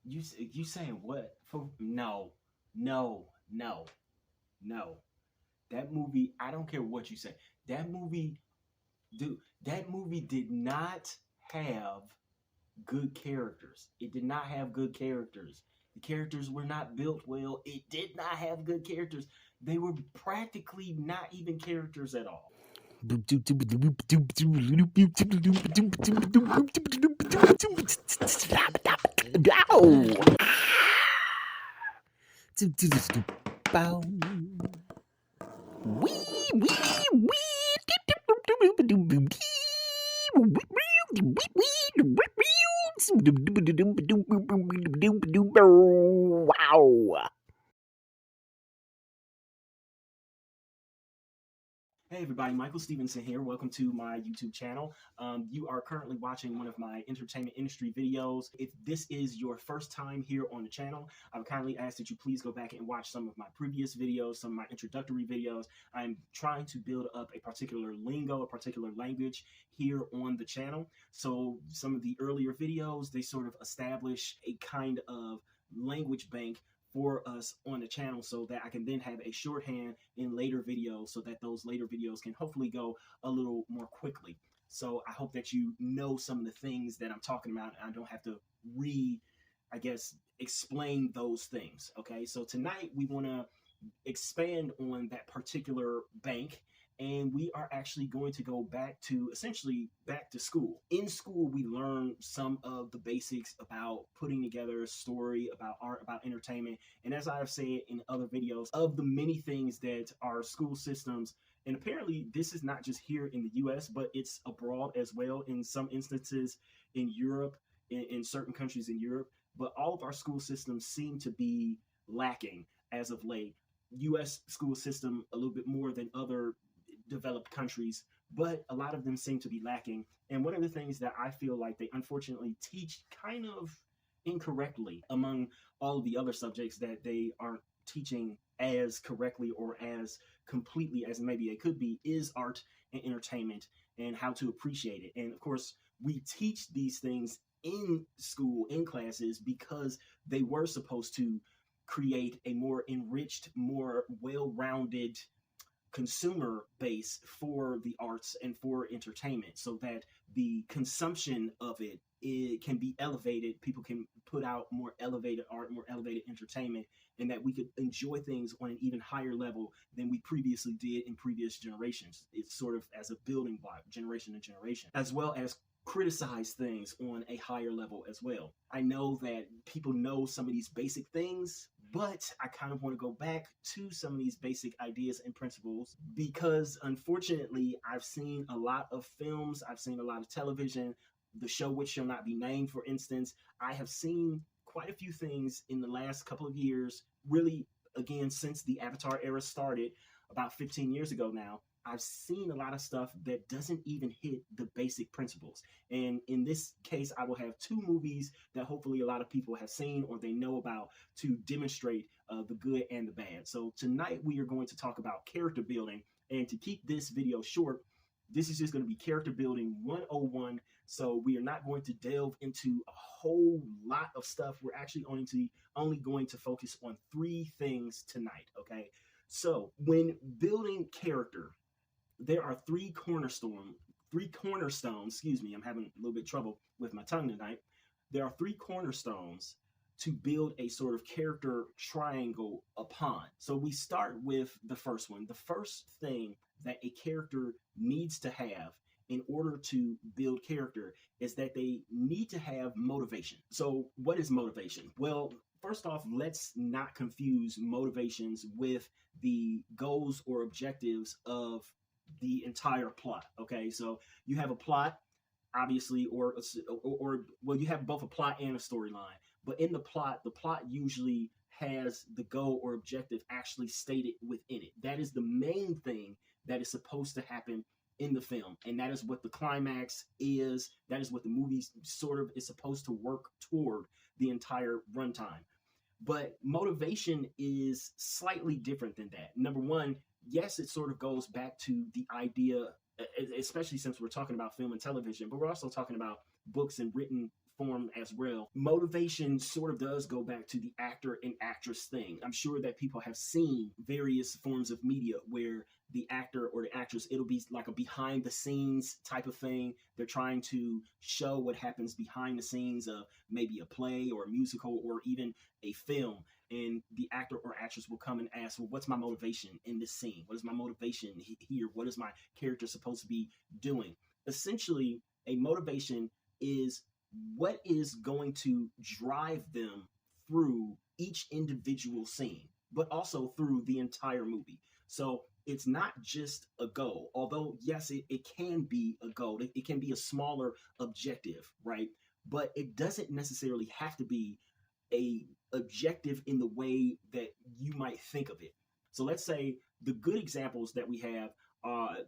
You saying what? For no, no, no, no. That movie, I don't care what you say. That movie, dude, that movie did not have good characters. It did not have good characters. The characters were not built well. It did not have good characters. They were practically not even characters at all. Wow. Hey everybody, Michael Stephenson here. Welcome to my YouTube channel. You are currently watching one of my entertainment industry videos. If this is your first time here on the channel, I would kindly ask that you please go back and watch some of my previous videos, some of my introductory videos. I'm trying to build up a particular lingo, a particular language here on the channel. So some of the earlier videos, they sort of establish a kind of language bank for us on the channel so that I can then have a shorthand in later videos so that those later videos can hopefully go a little more quickly. So I hope that you know some of the things that I'm talking about and I don't have to explain those things. Okay, so tonight we want to expand on that particular bank, and we are actually going to go back to essentially back to school. In school, we learn some of the basics about putting together a story, about art, about entertainment. And as I've said in other videos, of the many things that our school systems, and apparently this is not just here in the US, but it's abroad as well in some instances in Europe, in certain countries in Europe. But all of our school systems seem to be lacking as of late. US school system a little bit more than other developed countries, but a lot of them seem to be lacking. And one of the things that I feel like they unfortunately teach kind of incorrectly among all of the other subjects that they aren't teaching as correctly or as completely as maybe it could be is art and entertainment and how to appreciate it. And of course, we teach these things in school, in classes, because they were supposed to create a more enriched, more well-rounded consumer base for the arts and for entertainment so that the consumption of it can be elevated. People can put out more elevated art, more elevated entertainment, and that we could enjoy things on an even higher level than we previously did in previous generations. It's sort of as a building block, generation to generation, as well as criticize things on a higher level as well. I know that people know some of these basic things, but I kind of want to go back to some of these basic ideas and principles because unfortunately, I've seen a lot of films, I've seen a lot of television, the show which shall not be named, for instance. I have seen quite a few things in the last couple of years, really, again, since the Avatar era started about 15 years ago now. I've seen a lot of stuff that doesn't even hit the basic principles. And in this case, I will have two movies that hopefully a lot of people have seen or they know about to demonstrate the good and the bad. So tonight we are going to talk about character building. And to keep this video short, this is just going to be character building 101. So we are not going to delve into a whole lot of stuff. We're actually only going to focus on three things tonight. Okay. So when building character, there are three cornerstones. Excuse me, I'm having a little bit of trouble with my tongue tonight. There are three cornerstones to build a sort of character triangle upon. So we start with the first one. The first thing that a character needs to have in order to build character is that they need to have motivation. So what is motivation? Well, first off, let's not confuse motivations with the goals or objectives of the entire plot. Okay, so you have a plot, obviously, or well, you have both a plot and a storyline. But in the plot usually has the goal or objective actually stated within it. That is the main thing that is supposed to happen in the film, and that is what the climax is. That is what the movie sort of is supposed to work toward the entire runtime. But motivation is slightly different than that. Number one, yes, it sort of goes back to the idea, especially since we're talking about film and television, but we're also talking about books and written form as well. Motivation sort of does go back to the actor and actress thing. I'm sure that people have seen various forms of media where the actor or the actress, it'll be like a behind the scenes type of thing. They're trying to show what happens behind the scenes of maybe a play or a musical or even a film. And the actor or actress will come and ask, well, what's my motivation in this scene? What is my motivation here? What is my character supposed to be doing? Essentially, a motivation is what is going to drive them through each individual scene, but also through the entire movie. So it's not just a goal, although yes, it can be a goal. It can be a smaller objective, right? But it doesn't necessarily have to be a objective in the way that you might think of it. So let's say the good examples that we have,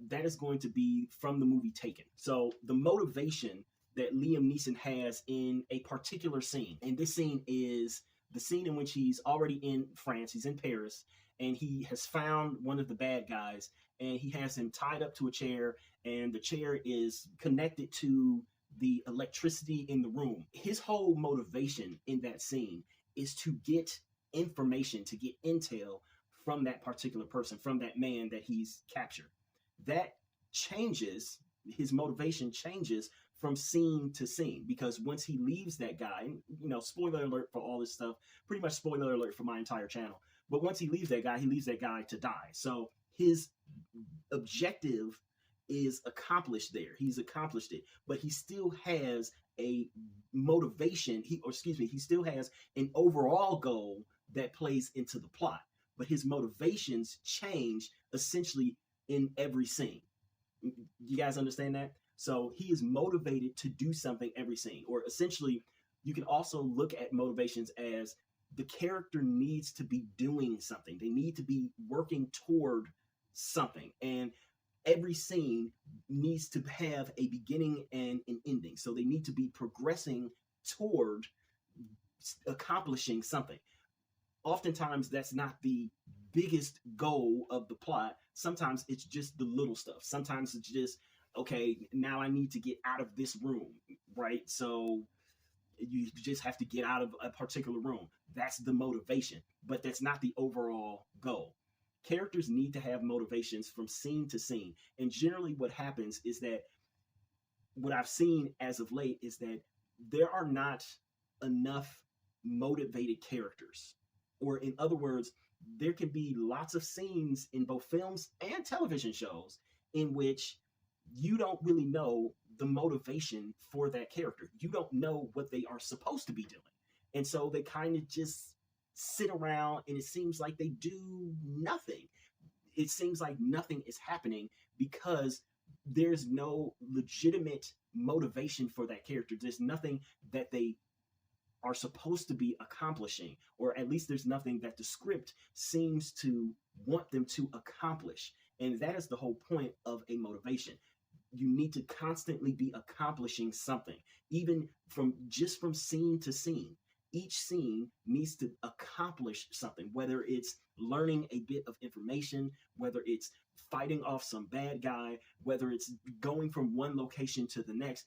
that is going to be from the movie Taken. So the motivation that Liam Neeson has in a particular scene, and this scene is the scene in which he's already in France, he's in Paris, and he has found one of the bad guys, and he has him tied up to a chair, and the chair is connected to the electricity in the room. His whole motivation in that scene is to get information, to get intel from that particular person, from that man that he's captured. That changes, his motivation changes from scene to scene, because once he leaves that guy, and, you know, spoiler alert for all this stuff, pretty much spoiler alert for my entire channel, but once he leaves that guy to die. So his objective is accomplished there. He's accomplished it, but he still has a motivation. He still has an overall goal that plays into the plot, but his motivations change essentially in every scene. You guys understand that? So he is motivated to do something every scene, or essentially you can also look at motivations as the character needs to be doing something. They need to be working toward something. And every scene needs to have a beginning and an ending. So they need to be progressing toward accomplishing something. Oftentimes, that's not the biggest goal of the plot. Sometimes it's just the little stuff. Sometimes it's just, okay, now I need to get out of this room, right? So you just have to get out of a particular room. That's the motivation, but that's not the overall goal. Characters need to have motivations from scene to scene. And generally what happens is that what I've seen as of late is that there are not enough motivated characters. Or in other words, there can be lots of scenes in both films and television shows in which you don't really know the motivation for that character. You don't know what they are supposed to be doing. And so they kind of just sit around and it seems like they do nothing. It seems like nothing is happening because there's no legitimate motivation for that character. There's nothing that they are supposed to be accomplishing, or at least there's nothing that the script seems to want them to accomplish. And that is the whole point of a motivation. You need to constantly be accomplishing something, even from scene to scene. Each scene needs to accomplish something, whether it's learning a bit of information, whether it's fighting off some bad guy, whether it's going from one location to the next.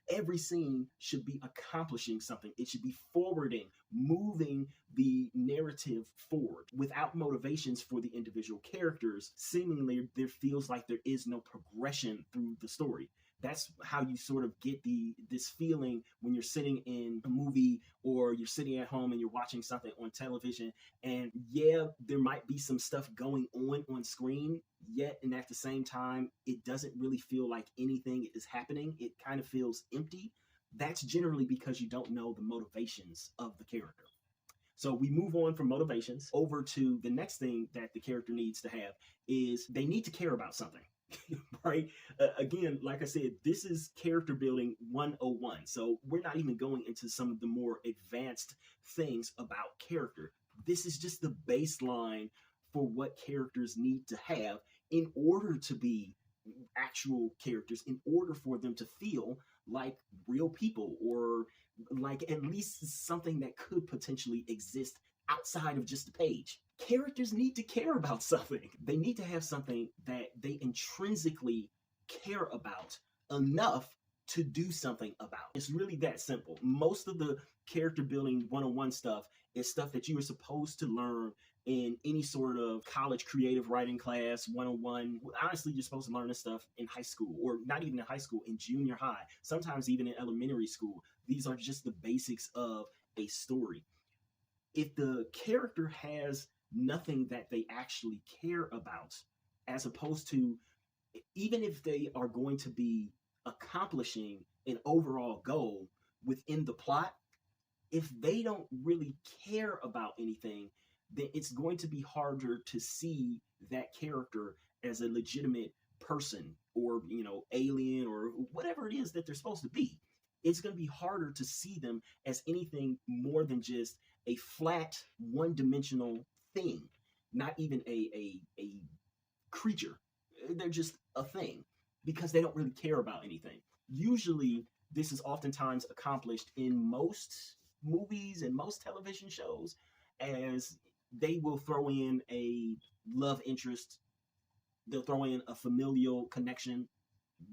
Every scene should be accomplishing something. It should be forwarding, moving the narrative forward. Without motivations for the individual characters, seemingly there feels like there is no progression through the story. That's how you sort of get this feeling when you're sitting in a movie or you're sitting at home and you're watching something on television, and yeah, there might be some stuff going on screen, yet and at the same time, it doesn't really feel like anything is happening. It kind of feels empty. That's generally because you don't know the motivations of the character. So we move on from motivations over to the next thing that the character needs to have is they need to care about something. Right? Again, like I said, this is character building 101. So we're not even going into some of the more advanced things about character. This is just the baseline for what characters need to have in order to be actual characters, in order for them to feel like real people, or like at least something that could potentially exist outside of just a page. Characters need to care about something. They need to have something that they intrinsically care about enough to do something about. It's really that simple. Most of the character building 101 stuff is stuff that you are supposed to learn in any sort of college creative writing class, 101. Honestly, you're supposed to learn this stuff in high school, or not even in high school, in junior high, sometimes even in elementary school. These are just the basics of a story. If the character has nothing that they actually care about, as opposed to, even if they are going to be accomplishing an overall goal within the plot, if they don't really care about anything, then it's going to be harder to see that character as a legitimate person, or, alien, or whatever it is that they're supposed to be. It's going to be harder to see them as anything more than just a flat, one-dimensional thing, not even a creature. They're just a thing, because they don't really care about anything. Usually, this is oftentimes accomplished in most movies and most television shows, as they will throw in a love interest, they'll throw in a familial connection,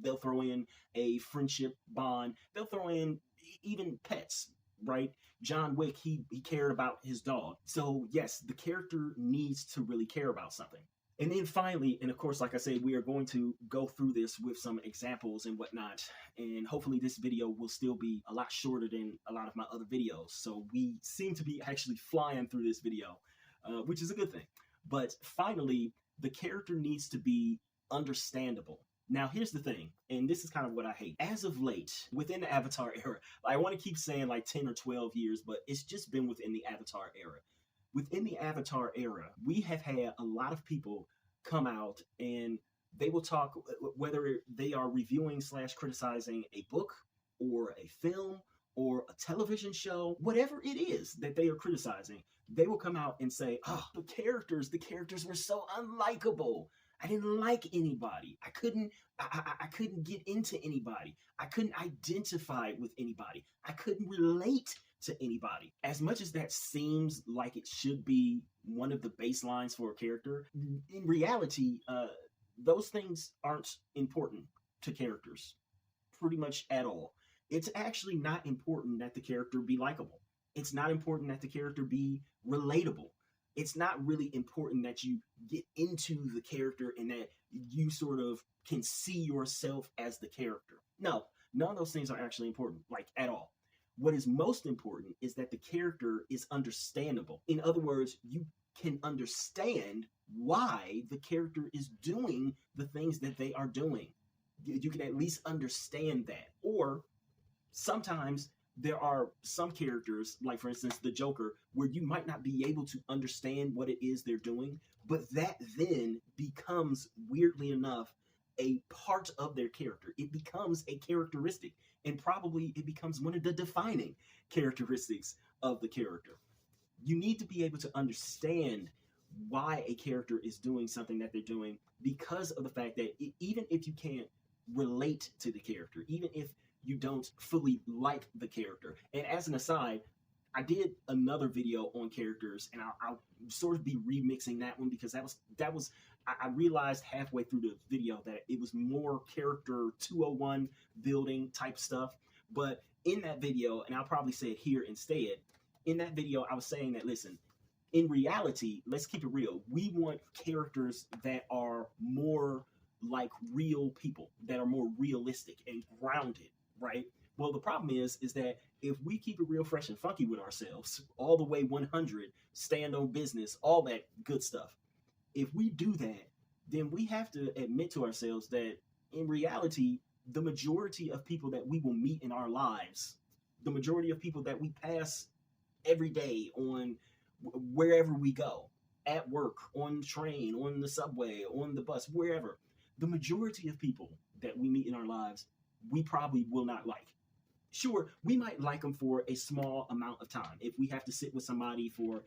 they'll throw in a friendship bond, they'll throw in even pets, right? John Wick, he cared about his dog. So yes, the character needs to really care about something. And then finally, and of course, like I said, we are going to go through this with some examples and whatnot. And hopefully this video will still be a lot shorter than a lot of my other videos. So we seem to be actually flying through this video, which is a good thing. But finally, the character needs to be understandable. Now, here's the thing, and this is kind of what I hate. As of late, within the Avatar era, I want to keep saying like 10 or 12 years, but it's just been within the Avatar era. Within the Avatar era, we have had a lot of people come out and they will talk, whether they are reviewing / criticizing a book or a film or a television show, whatever it is that they are criticizing, they will come out and say, oh, the characters were so unlikable. I didn't like anybody. I couldn't get into anybody. I couldn't identify with anybody. I couldn't relate to anybody. As much as that seems like it should be one of the baselines for a character, in reality, those things aren't important to characters pretty much at all. It's actually not important that the character be likable. It's not important that the character be relatable. It's not really important that you get into the character and that you sort of can see yourself as the character. No, none of those things are actually important, like at all. What is most important is that the character is understandable. In other words, you can understand why the character is doing the things that they are doing. You can at least understand that. Or sometimes there are some characters, like for instance, the Joker, where you might not be able to understand what it is they're doing, but that then becomes, weirdly enough, a part of their character. It becomes a characteristic, and probably it becomes one of the defining characteristics of the character. You need to be able to understand why a character is doing something that they're doing, because of the fact that even if you can't relate to the character, even if you don't fully like the character. And as an aside, I did another video on characters, and I'll sort of be remixing that one, because I realized halfway through the video that it was more character 201 building type stuff. But in that video, and I'll probably say it here instead, in that video, I was saying that, listen, in reality, let's keep it real. We want characters that are more like real people, that are more realistic and grounded, right? Well, the problem is that if we keep it real, fresh, and funky with ourselves, all the way 100, stand on business, all that good stuff, if we do that, then we have to admit to ourselves that in reality, the majority of people that we will meet in our lives, the majority of people that we pass every day on wherever we go, at work, on the train, on the subway, on the bus, wherever, the majority of people that we meet in our lives, we probably will not like. Sure, we might like them for a small amount of time. If we have to sit with somebody for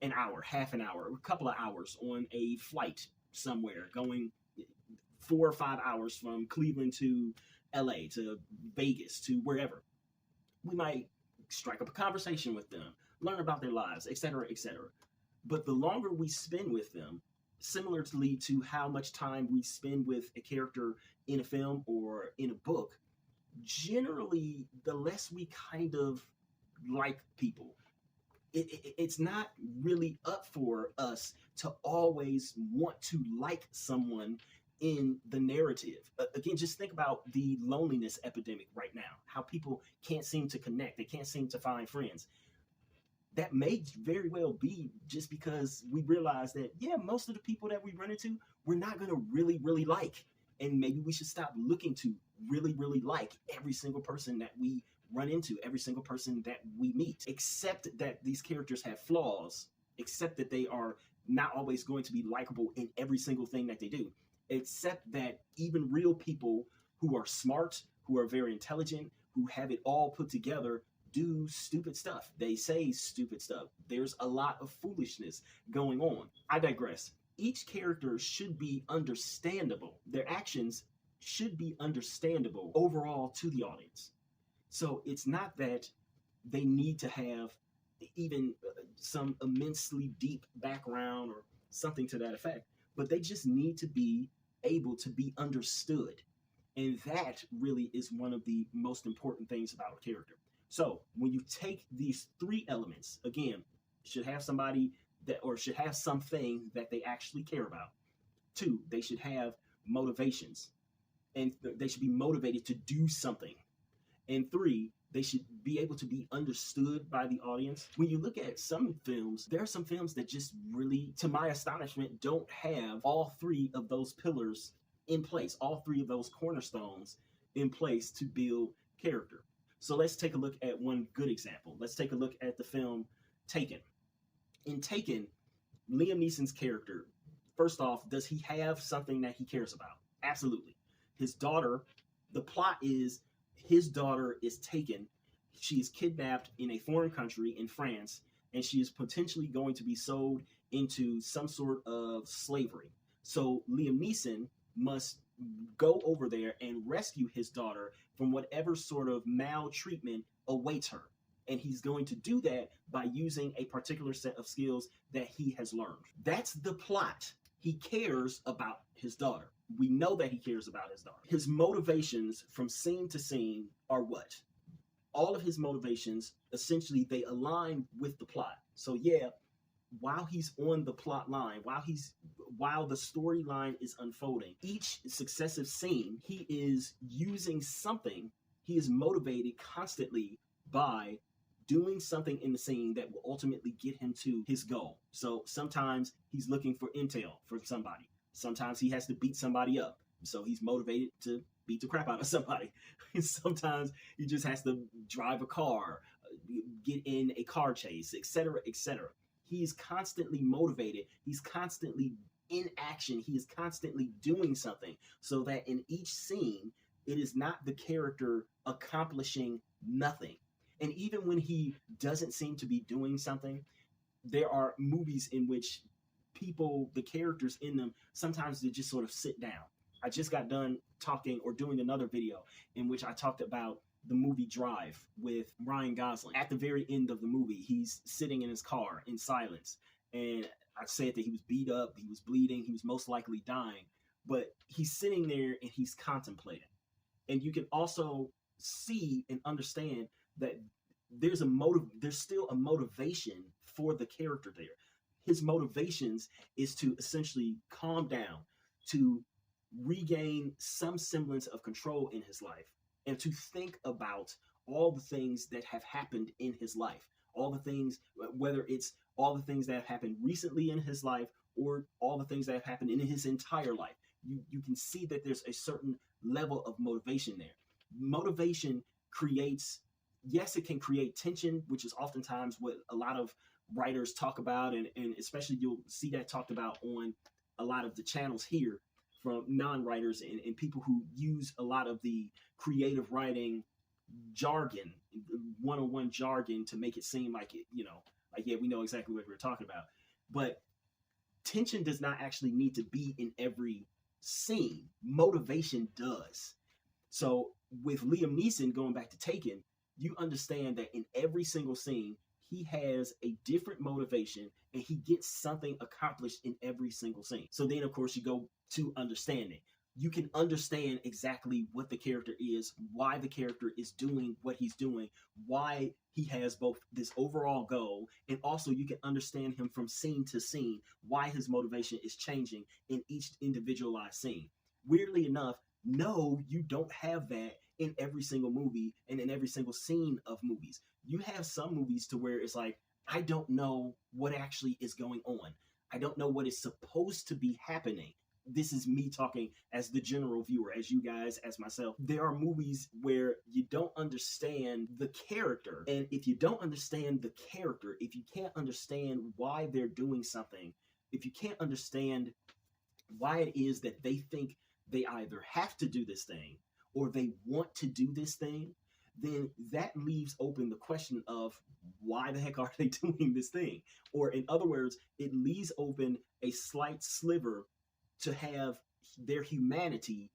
an hour, half an hour, a couple of hours on a flight somewhere, going 4 or 5 hours from Cleveland to LA to Vegas to wherever, we might strike up a conversation with them, learn about their lives, etc., etc. But the longer we spend with them, similarly to how much time we spend with a character in a film or in a book, generally, the less we kind of like people. It's not really up for us to always want to like someone in the narrative. Again, just think about the loneliness epidemic right now, how people can't seem to connect, they can't seem to find friends. That may very well be just because we realize that, yeah, most of the people that we run into, we're not going to really like. And maybe we should stop looking to really like every single person that we run into, every single person that we meet. Accept that these characters have flaws, accept that they are not always going to be likable in every single thing that they do. Accept that even real people who are smart, who are very intelligent, who have it all put together, do stupid stuff. They say stupid stuff. There's a lot of foolishness going on. I digress. Each character should be understandable. Their actions should be understandable overall to the audience. So it's not that they need to have even some immensely deep background or something to that effect, but they just need to be able to be understood. And that really is one of the most important things about a character. So when you take these three elements, again, should have somebody that, or should have something that they actually care about. 2, they should have motivations, and they should be motivated to do something. And 3, they should be able to be understood by the audience. When you look at some films, there are some films that just really, to my astonishment, don't have all 3 of those pillars in place, all 3 of those cornerstones in place to build character. So let's take a look at one good example. Let's take a look at the film Taken. In Taken, Liam Neeson's character, first off, does he have something that he cares about? Absolutely. His daughter, the plot is his daughter is taken. She is kidnapped in a foreign country in France, and she is potentially going to be sold into some sort of slavery. So Liam Neeson must go over there and rescue his daughter from whatever sort of maltreatment awaits her. And he's going to do that by using a particular set of skills that he has learned. That's the plot. He cares about his daughter. We know that he cares about his daughter. His motivations from scene to scene are what? All of his motivations, essentially, they align with the plot. So yeah, while he's on the plot line, while the storyline is unfolding, each successive scene, he is using something. He is motivated constantly by doing something in the scene that will ultimately get him to his goal. So sometimes he's looking for intel from somebody. Sometimes he has to beat somebody up. So he's motivated to beat the crap out of somebody. Sometimes he just has to drive a car, get in a car chase, etc., etc. He's constantly motivated. He's constantly in action. He is constantly doing something so that in each scene, it is not the character accomplishing nothing. And even when he doesn't seem to be doing something, there are movies in which people, the characters in them, sometimes they just sort of sit down. I just got done talking or doing another video in which I talked about the movie Drive with Ryan Gosling. At the very end of the movie, he's sitting in his car in silence. And I said that he was beat up, he was bleeding, he was most likely dying. But he's sitting there and he's contemplating. And you can also see and understand that there's still a motivation for the character there. His motivations is to essentially calm down, to regain some semblance of control in his life, and to think about all the things that have happened in his life, all the things, whether it's all the things that have happened recently in his life or all the things that have happened in his entire life. You can see that there's a certain level of motivation there. Motivation creates, yes, it can create tension, which is oftentimes what a lot of writers talk about, and especially you'll see that talked about on a lot of the channels here from non-writers and people who use a lot of the creative writing jargon, one-on-one jargon, to make it seem like it, like, yeah, we know exactly what we're talking about. But tension does not actually need to be in every scene. Motivation does. So with Liam Neeson, going back to Taken, you understand that in every single scene, he has a different motivation and he gets something accomplished in every single scene. So then, of course, you go to understanding. you can understand exactly what the character is, why the character is doing what he's doing, why he has both this overall goal, and also you can understand him from scene to scene, why his motivation is changing in each individualized scene. Weirdly enough, no, you don't have that in every single movie and in every single scene of movies. You have some movies to where it's like, I don't know what actually is going on. I don't know what is supposed to be happening. This is me talking as the general viewer, as you guys, as myself. There are movies where you don't understand the character. And if you don't understand the character, if you can't understand why they're doing something, if you can't understand why it is that they think they either have to do this thing or they want to do this thing, then that leaves open the question of why the heck are they doing this thing? Or in other words, it leaves open a slight sliver to have their humanity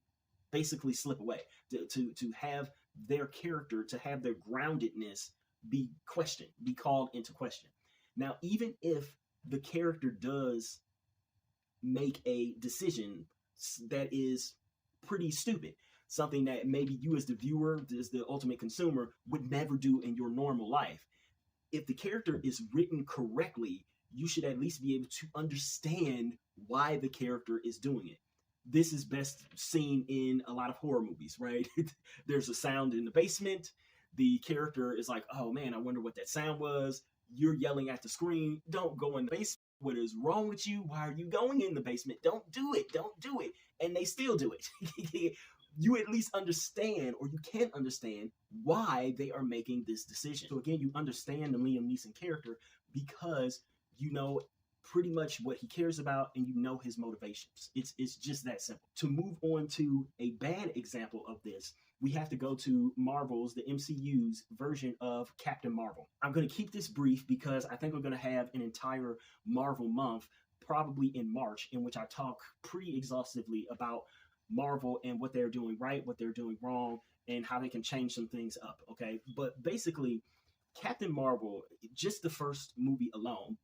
basically slip away, to have their character, to have their groundedness be questioned, be called into question. Now, even if the character does make a decision that is pretty stupid, something that maybe you as the viewer, as the ultimate consumer, would never do in your normal life, if the character is written correctly, you should at least be able to understand why the character is doing it. This is best seen in a lot of horror movies, right? There's a sound in the basement. The character is like, oh man, I wonder what that sound was. You're yelling at the screen, don't go in the basement. What is wrong with you? Why are you going in the basement? Don't do it. Don't do it. And they still do it. You at least understand, or you can understand, why they are making this decision. So again, you understand the Liam Neeson character because you know pretty much what he cares about and you know his motivations. It's just that simple. To move on to a bad example of this, we have to go to Marvel's, the MCU's version of Captain Marvel. I'm going to keep this brief because I think we're going to have an entire Marvel month, probably in March, in which I talk pretty exhaustively about Marvel and what they're doing right, what they're doing wrong, and how they can change some things up, okay? But basically, Captain Marvel, just the first movie alone,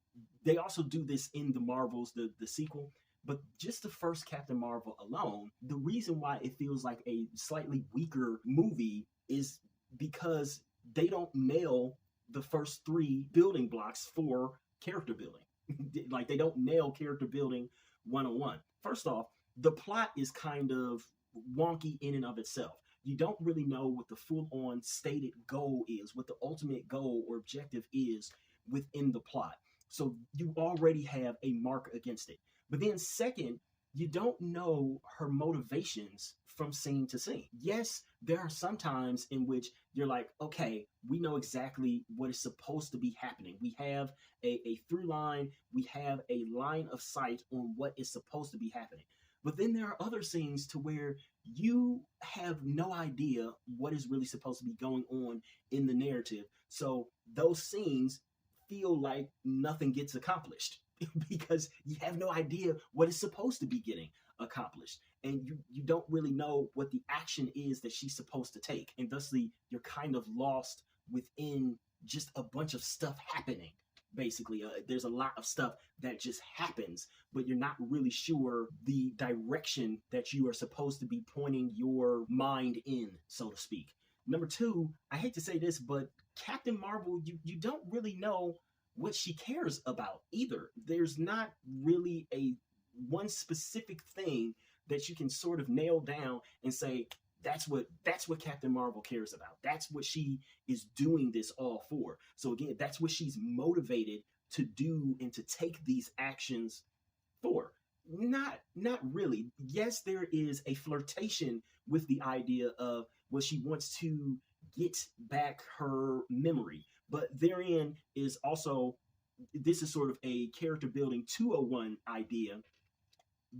they also do this in the Marvels, the sequel, but just the first Captain Marvel alone, the reason why it feels like a slightly weaker movie is because they don't nail the first three building blocks for character building. Like, they don't nail character building one-on-one. First off, the plot is kind of wonky in and of itself. You don't really know what the full-on stated goal is, what the ultimate goal or objective is within the plot. So you already have a mark against it. But then second, you don't know her motivations from scene to scene. Yes, there are some times in which you're like, okay, we know exactly what is supposed to be happening. We have a through line, we have a line of sight on what is supposed to be happening. But then there are other scenes to where you have no idea what is really supposed to be going on in the narrative. So those scenes feel like nothing gets accomplished because you have no idea what is supposed to be getting accomplished. And you don't really know what the action is that she's supposed to take. And thusly, you're kind of lost within just a bunch of stuff happening. Basically, there's a lot of stuff that just happens, but you're not really sure the direction that you are supposed to be pointing your mind in, so to speak. Number two, I hate to say this, but Captain Marvel, you don't really know what she cares about either. There's not really a one specific thing that you can sort of nail down and say, that's what Captain Marvel cares about. That's what she is doing this all for. So again, that's what she's motivated to do and to take these actions for. Not really. Yes, there is a flirtation with the idea of, well, she wants to get back her memory, but therein is also, this is sort of a character building 201 idea.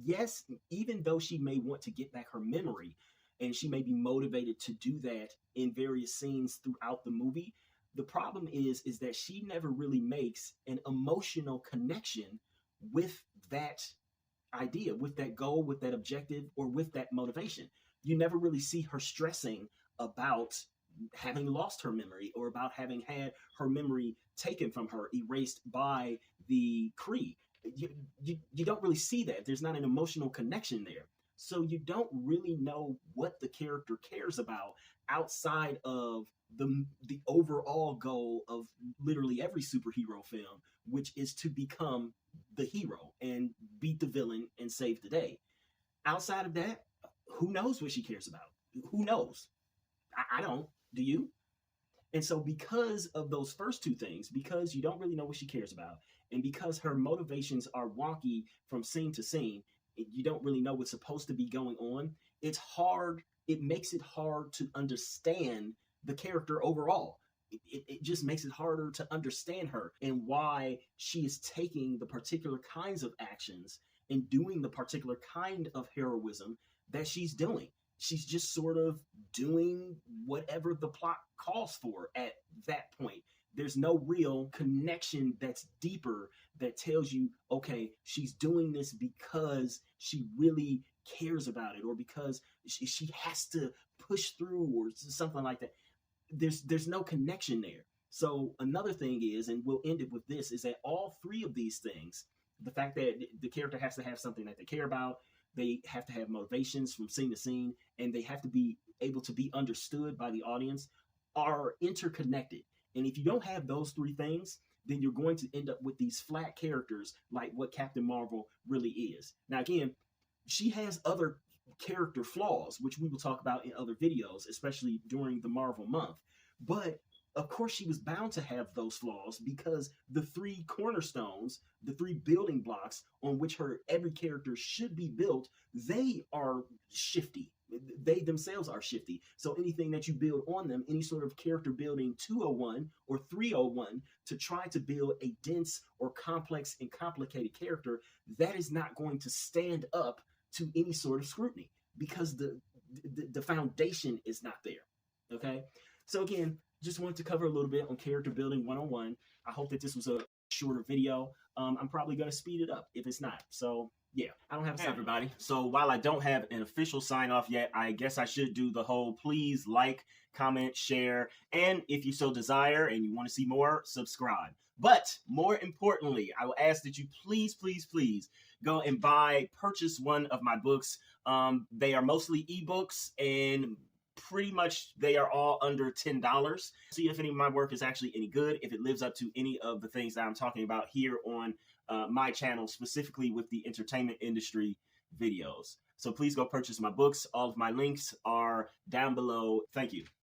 Yes, even though she may want to get back her memory, and she may be motivated to do that in various scenes throughout the movie, the problem is that she never really makes an emotional connection with that idea, with that goal, with that objective, or with that motivation. You never really see her stressing about having lost her memory or about having had her memory taken from her, erased by the Kree. You don't really see that. There's not an emotional connection there. So you don't really know what the character cares about outside of the overall goal of literally every superhero film, which is to become the hero and beat the villain and save the day. Outside of that, who knows what she cares about? Who knows? I don't. Do you? And so, because of those first two things, because you don't really know what she cares about, and because her motivations are wonky from scene to scene, you don't really know what's supposed to be going on, it's hard. It makes it hard to understand the character overall. It just makes it harder to understand her and why she is taking the particular kinds of actions and doing the particular kind of heroism that she's doing. She's just sort of doing whatever the plot calls for at that point. There's no real connection that's deeper that tells you, okay, she's doing this because she really cares about it, or because she has to push through, or something like that. There's no connection there. So another thing is, and we'll end it with this, is that all three of these things, the fact that the character has to have something that they care about, they have to have motivations from scene to scene, and they have to be able to be understood by the audience, are interconnected. And if you don't have those three things, then you're going to end up with these flat characters like what Captain Marvel really is. Now, again, she has other character flaws, which we will talk about in other videos, especially during the Marvel month. But of course, she was bound to have those flaws, because the three cornerstones, the three building blocks on which her every character should be built, they are shifty. They themselves are shifty. So anything that you build on them, any sort of character building 201 or 301 to try to build a dense or complex and complicated character, that is not going to stand up to any sort of scrutiny, because the foundation is not there. Okay, so again, just wanted to cover a little bit on character building 101. I hope that this was a shorter video. I'm probably going to speed it up if it's not. So yeah, I don't have a everybody. So while I don't have an official sign off yet, I guess I should do the whole please like, comment, share, and if you so desire and you want to see more, subscribe. But more importantly, I will ask that you please, please, please go and purchase one of my books. They are mostly ebooks, and pretty much they are all under $10. See if any of my work is actually any good, if it lives up to any of the things that I'm talking about here on my channel, specifically with the entertainment industry videos. So please go purchase my books. All of my links are down below. Thank you.